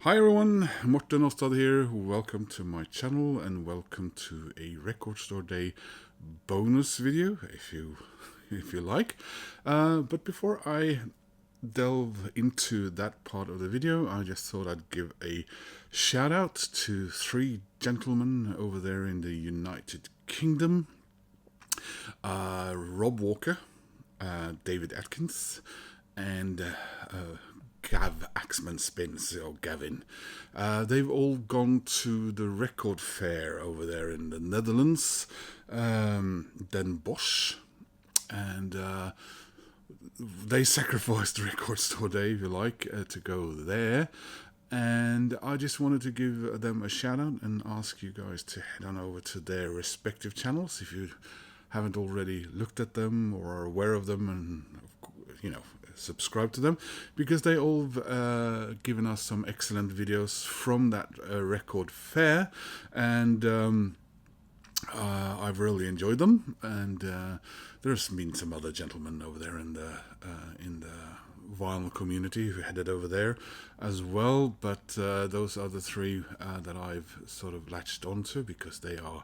Hi everyone, Morten Ostad here. Welcome to my channel and welcome to a Record Store Day bonus video, if you like. But before I delve into that part of the video, I just thought I'd give a shout out to three gentlemen over there in the United Kingdom. Rob Walker, David Atkins, and Gav Axman Spins, or Gavin. They've all gone to the record fair over there in the Netherlands, Den Bosch, and they sacrificed the Record Store Day, if you like, to go there. And I just wanted to give them a shout out and ask you guys to head on over to their respective channels if you haven't already looked at them or are aware of them, and subscribe to them, because they all given us some excellent videos from that record fair, and I've really enjoyed them. And there's been some other gentlemen over there in the vinyl community who headed over there as well, but those are the three that I've sort of latched onto, because they are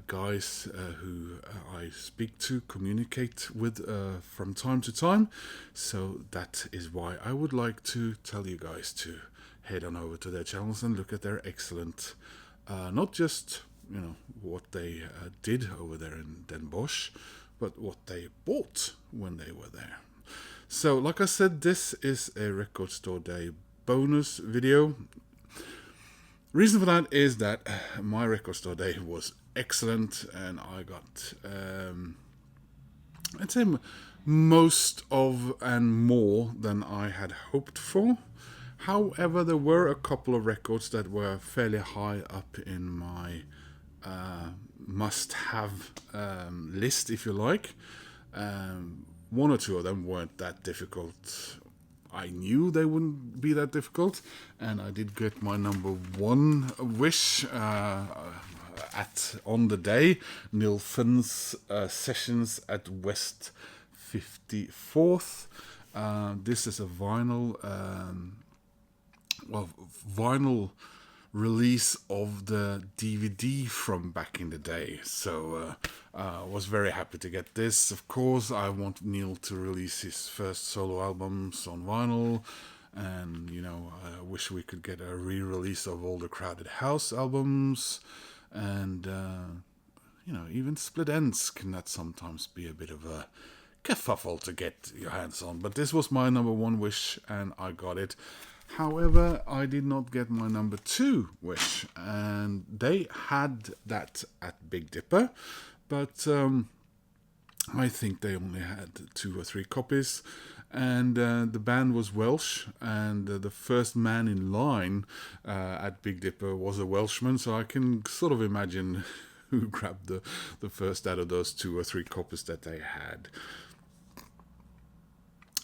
guys who I speak to, communicate with from time to time. So that is why I would like to tell you guys to head on over to their channels and look at their excellent, not just what they did over there in Den Bosch, but what they bought when they were there. So like I said, this is a Record Store Day bonus video. Reason for that is that my Record Store Day was excellent, and I got I'd say most of and more than I had hoped for. However, there were a couple of records that were fairly high up in my must-have list, if you like. One or two of them weren't that difficult. I knew they wouldn't be that difficult, and I did get my number one wish on the day, Neil Finn's sessions at West 54th. This is a vinyl release of the DVD from back in the day, so I was very happy to get this. Of course, I want Neil to release his first solo albums on vinyl, and I wish we could get a re-release of all the Crowded House albums, and even Split Ends can that sometimes be a bit of a kerfuffle to get your hands on. But this was my number one wish, and I got it. However, I did not get my number two wish, and they had that at Big Dipper, but I think they only had 2 or 3 copies, and the band was Welsh, and the first man in line at Big Dipper was a Welshman, so I can sort of imagine who grabbed the first out of those 2 or 3 copies that they had.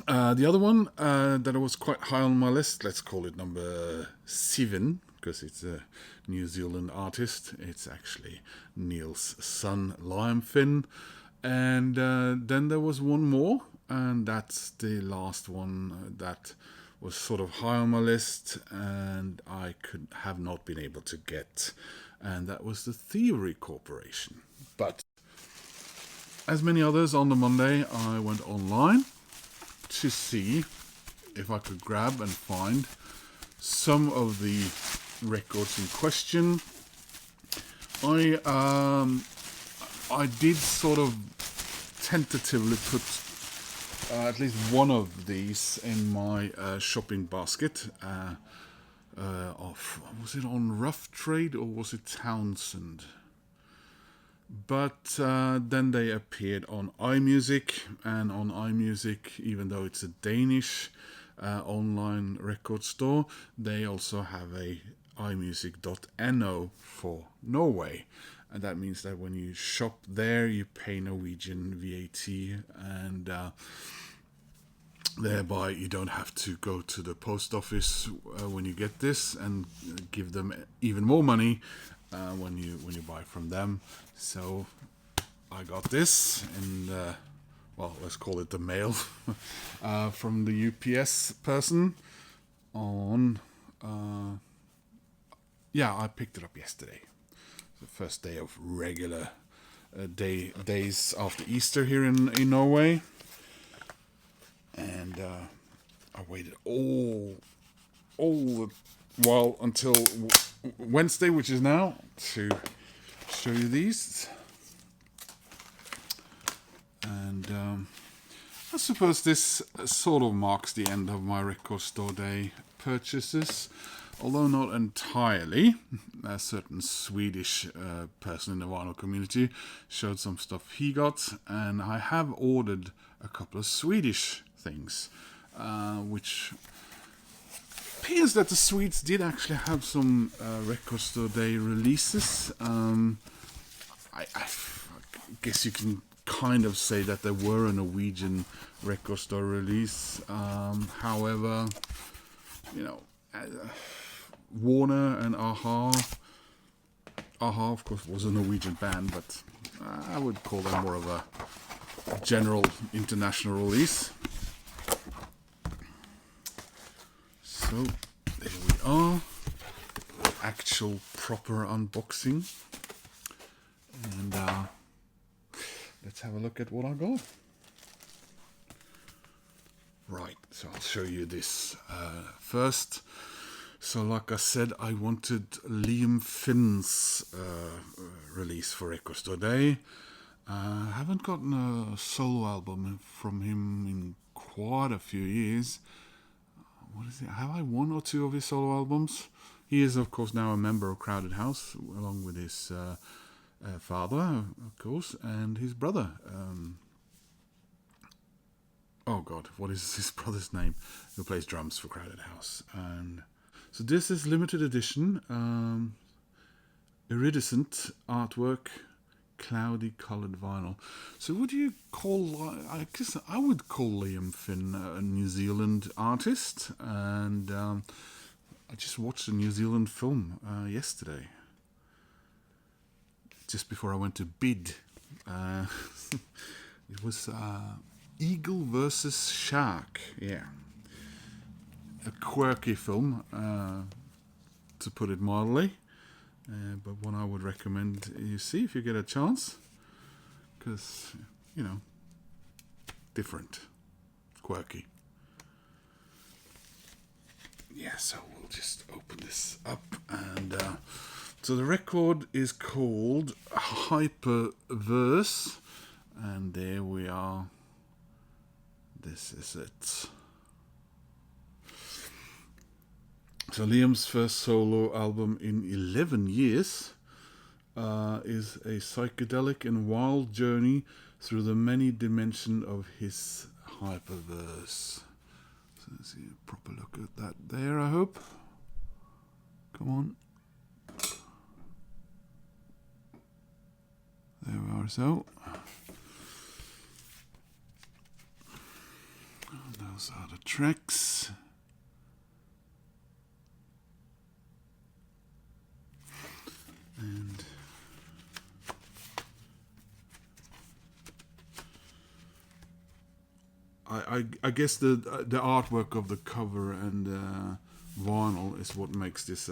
The other one that was quite high on my list, let's call it number 7, because it's a New Zealand artist. It's actually Neil's son, Liam Finn. And then there was one more, and that's the last one that was sort of high on my list, and I could have not been able to get, and that was the Theory Corporation. But as many others, on the Monday I went online to see if I could grab and find some of the records in question. I did sort of tentatively put at least one of these in my shopping basket. Was it on Rough Trade or was it Townsend? But then they appeared on iMusic, and on iMusic, even though it's a Danish online record store, they also have a imusic.no for Norway. And that means that when you shop there, you pay Norwegian VAT, and thereby you don't have to go to the post office when you get this and give them even more money when you buy from them. So I got this in let's call it the mail from the UPS person on Yeah, I picked it up yesterday. The first day of regular days after Easter here in Norway. And I waited all the while until Wednesday, which is now, to show you these. And I suppose this sort of marks the end of my record store day purchases, although not entirely. A certain Swedish person in the vinyl community showed some stuff he got, and I have ordered a couple of Swedish things, which appears that the Swedes did actually have some record store day releases. I guess you can kind of say that there were a Norwegian record store release. However, you know, Warner and Aha, of course, was a Norwegian band, but I would call them more of a general international release. So there we are, actual proper unboxing, and let's have a look at what I got. Right, so I'll show you this first. So like I said, I wanted Liam Finn's release for Record Store Day. I haven't gotten a solo album from him in quite a few years. What is it? Have I one or two of his solo albums? He is, of course, now a member of Crowded House, along with his father, of course, and his brother. Oh God, what is his brother's name? Who plays drums for Crowded House? And so this is limited edition, iridescent artwork, cloudy coloured vinyl. So would you call, I guess I would call Liam Finn a New Zealand artist, and I just watched a New Zealand film yesterday, just before I went to bed. It was Eagle versus Shark, yeah. A quirky film, to put it mildly. But one I would recommend you see if you get a chance, because, you know, different, quirky. Yeah, so we'll just open this up, and so the record is called Hyperverse, and there we are. This is it. So Liam's first solo album in 11 years is a psychedelic and wild journey through the many dimensions of his hyperverse. So let's see a proper look at that there, I hope. Come on. There we are, so. Those are the tracks. And I guess the artwork of the cover and vinyl is what makes this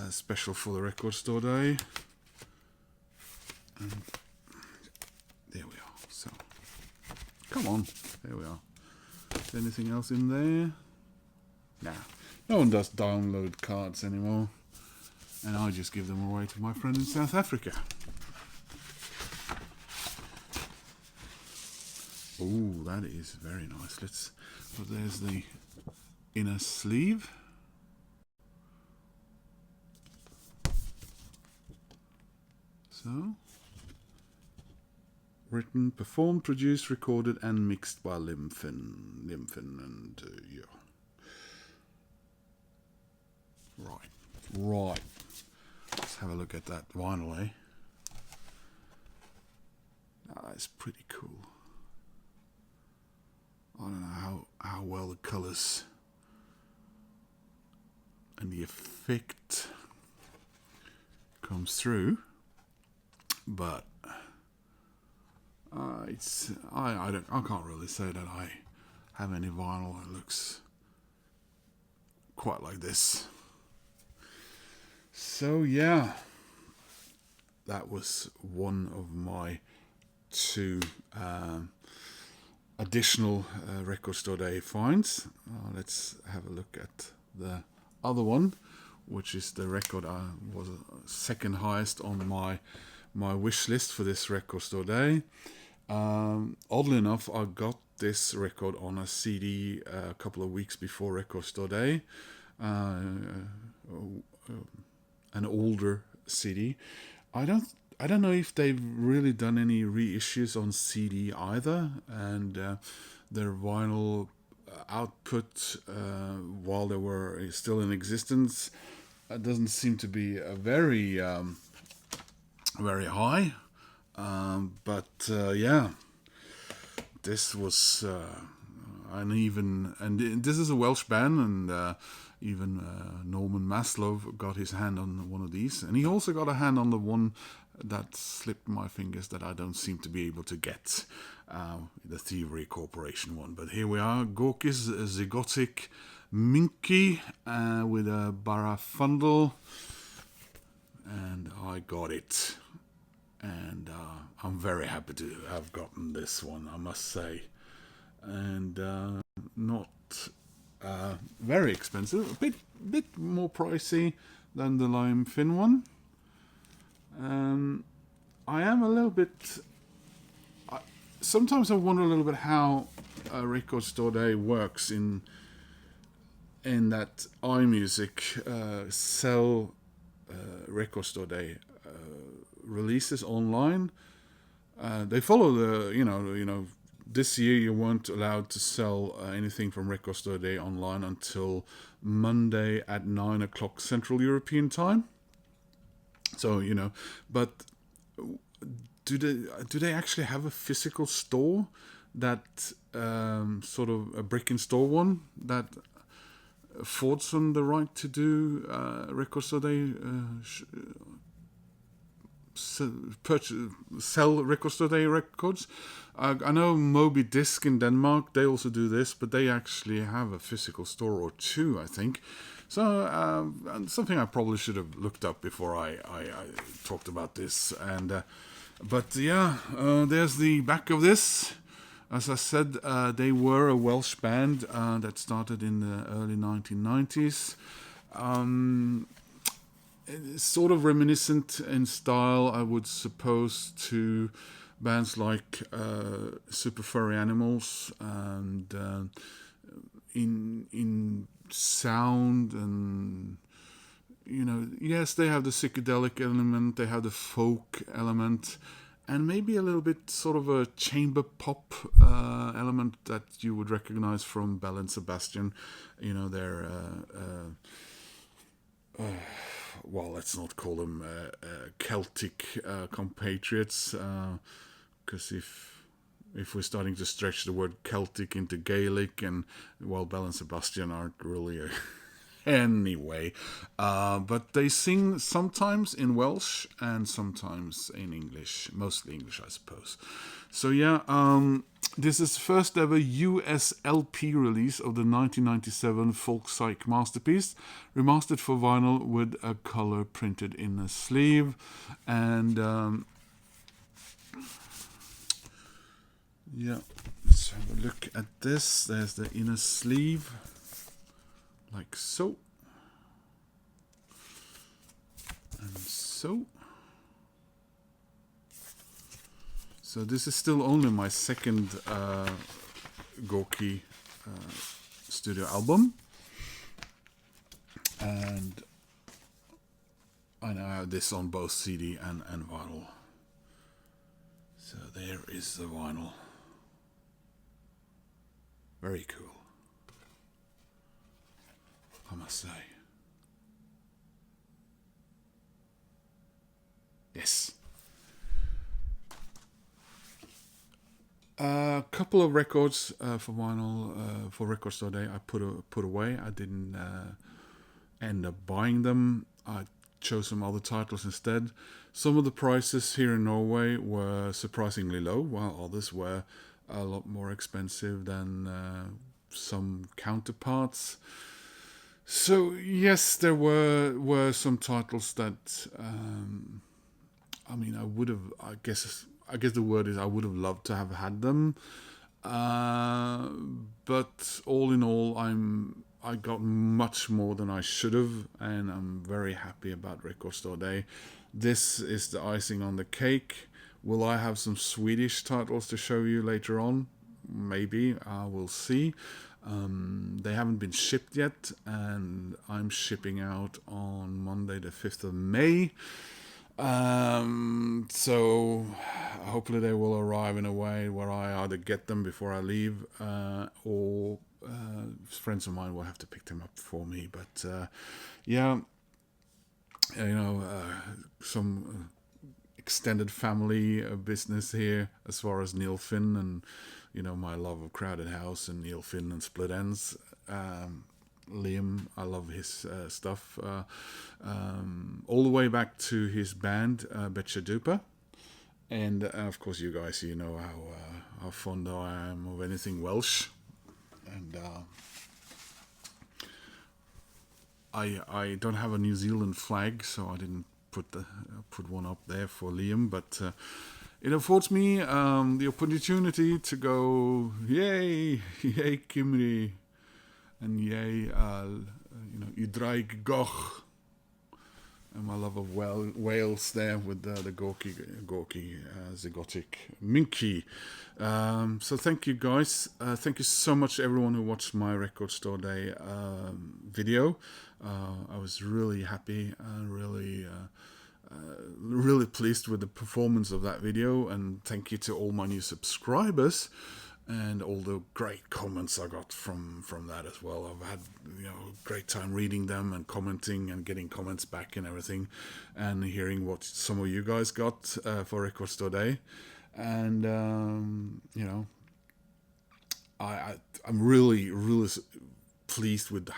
special for the Record Store Day. And there we are. So come on, there we are. Is there anything else in there? Nah, no one does download cards anymore. And I just give them away to my friend in South Africa. Oh, that is very nice. But there's the inner sleeve. So, written, performed, produced, recorded, and mixed by Liam Finn, and yeah. Right. Let's have a look at that vinyl, eh? That's pretty cool. I don't know how well the colours and the effect comes through, but I can't really say that I have any vinyl that looks quite like this. So yeah, that was one of my two additional Record Store Day finds. Let's have a look at the other one, which is the record I was second highest on my wish list for this Record Store Day. Oddly enough, I got this record on a CD a couple of weeks before Record Store Day, an older CD. I don't know if they've really done any reissues on CD either, and their vinyl output while they were still in existence doesn't seem to be very high. But yeah, this was and this is a Welsh band, and even Norman Maslow got his hand on one of these, and he also got a hand on the one that slipped my fingers that I don't seem to be able to get, the Thievery Corporation one. But here we are, Gorkis Zygotic Minky with a Barafundle, and I got it. And I'm very happy to have gotten this one, I must say. And not very expensive, a bit more pricey than the Lime Fin one. I am a little bit... sometimes I wonder a little bit how a Record Store Day works in that iMusic sell Record Store Day releases online. They follow the this year you weren't allowed to sell anything from Record Store Day online until Monday at 9 o'clock Central European time. So but do they actually have a physical store that sort of a brick and store one that affords them the right to do Record Store Day sell Record Store Day records? I know Moby Disc in Denmark, they also do this, but they actually have a physical store or two, I think. So something I probably should have looked up before I talked about this. And but yeah, there's the back of this. As I said, they were a Welsh band that started in the early 1990s. It's sort of reminiscent in style, I would suppose, to bands like Super Furry Animals, and in sound, and yes, they have the psychedelic element, they have the folk element, and maybe a little bit sort of a chamber pop element that you would recognize from Belle and Sebastian. Their well, let's not call them Celtic compatriots, because if we're starting to stretch the word Celtic into Gaelic, and well, Belle and Sebastian aren't really anyway, but they sing sometimes in Welsh and sometimes in English, mostly English, I suppose. So yeah, this is the first ever US LP release of the 1997 folk psych masterpiece, remastered for vinyl with a color printed in a sleeve. And yeah, let's have a look at this. There's the inner sleeve, like so, and so. So this is still only my second Gorky studio album, and I now have this on both CD and vinyl. So there is the vinyl. Very cool, I must say. Yes. A couple of records for vinyl for Record Store Day I put away. I didn't end up buying them. I chose some other titles instead. Some of the prices here in Norway were surprisingly low, while others were a lot more expensive than some counterparts. So yes, there were some titles that I mean I would have. I guess the word is I would have loved to have had them. Uh, but all in all, I got much more than I should have, and I'm very happy about Record Store Day. This is the icing on the cake. Will I have some Swedish titles to show you later on? Maybe. We'll see. They haven't been shipped yet, and I'm shipping out on Monday, the 5th of May. So hopefully they will arrive in a way where I either get them before I leave, or friends of mine will have to pick them up for me. But yeah, some extended family business here as far as Neil Finn and my love of Crowded House and Neil Finn and Split Ends. Liam, I love his stuff, all the way back to his band Betcha Duper, and of course you guys, how fond I am of anything Welsh, and I don't have a New Zealand flag, so I didn't put one up there for Liam, but it affords me the opportunity to go, yay, yay Kimri, and yay, Udraig Goch, and my love of Wales there with the Gorky Zygotic Minky. So thank you guys. Thank you so much everyone who watched my Record Store Day video. I was really happy and really pleased with the performance of that video, and thank you to all my new subscribers and all the great comments I got from that as well. I've had a great time reading them and commenting and getting comments back and everything, and hearing what some of you guys got for Record Store Day. And I'm really pleased with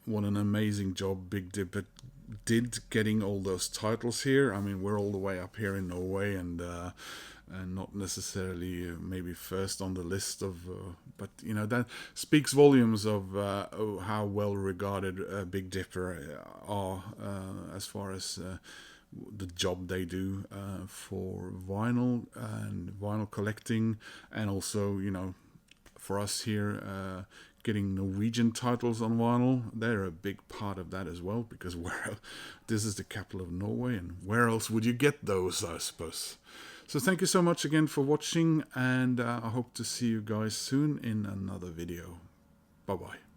what an amazing job Big Dipper did getting all those titles here. I mean, we're all the way up here in Norway, and not necessarily maybe first on the list of, but that speaks volumes of how well regarded Big Dipper are as far as the job they do for vinyl and vinyl collecting, and also for us here getting Norwegian titles on vinyl. They're a big part of that as well, because this is the capital of Norway, and where else would you get those, I suppose. So thank you so much again for watching, and I hope to see you guys soon in another video. Bye bye.